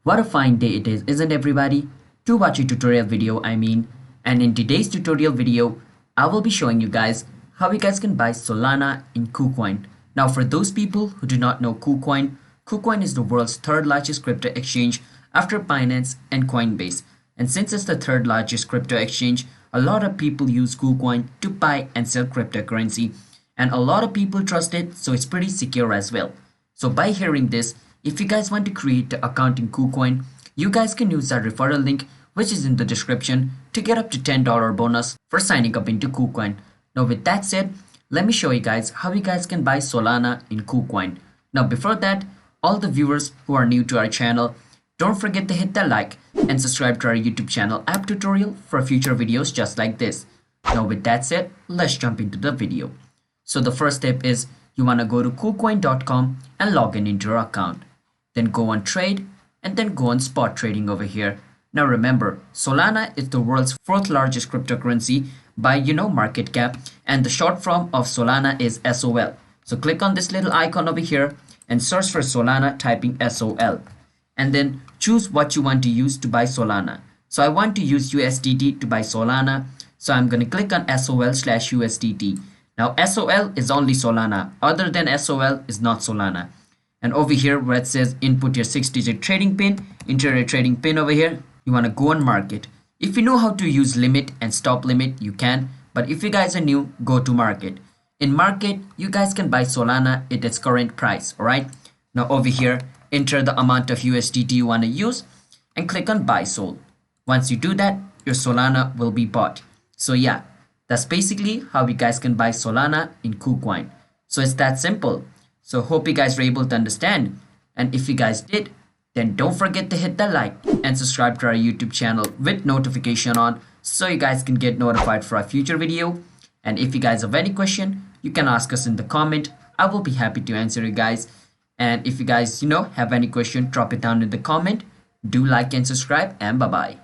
What a fine day it is, isn't everybody? To watch a tutorial video, I mean. And in today's tutorial video, I will be showing you guys how you guys can buy Solana in KuCoin. Now, for those people who do not know KuCoin, KuCoin is the world's third largest crypto exchange after Binance and Coinbase. And since it's the third largest crypto exchange, a lot of people use KuCoin to buy and sell cryptocurrency. And a lot of people trust it, so it's pretty secure as well. So by hearing this, if you guys want to create an account in KuCoin, you guys can use our referral link which is in the description to get up to $10 bonus for signing up into KuCoin. Now with that said, let me show you guys how you guys can buy Solana in KuCoin. Now before that, all the viewers who are new to our channel, don't forget to hit that like and subscribe to our YouTube channel app tutorial for future videos just like this. Now with that said, let's jump into the video. So the first step is you want to go to KuCoin.com and log in into your account. Then go on trade and then go on spot trading over here. Now remember, Solana is the world's fourth largest cryptocurrency by market cap, and the short form of Solana is SOL. So click on this little icon over here and search for Solana typing SOL, and then choose what you want to use to buy Solana. So I want to use USDT to buy Solana, so I'm going to click on SOL/USDT. Now SOL is only Solana, other than SOL is not Solana. And over here where it says input your 6-digit trading pin, enter your trading pin over here, you want to go on market. If you know how to use limit and stop limit, you can, but if you guys are new, go to market. In market, you guys can buy Solana at its current price, alright? Now over here, enter the amount of USDT you want to use and click on buy sold. Once you do that, your Solana will be bought. So yeah, that's basically how you guys can buy Solana in KuCoin. So it's that simple. So hope you guys were able to understand. And if you guys did, then don't forget to hit the like and subscribe to our YouTube channel with notification on so you guys can get notified for our future video. And if you guys have any question, you can ask us in the comment. I will be happy to answer you guys. And if you guys, have any question, drop it down in the comment. Do like and subscribe, and bye-bye.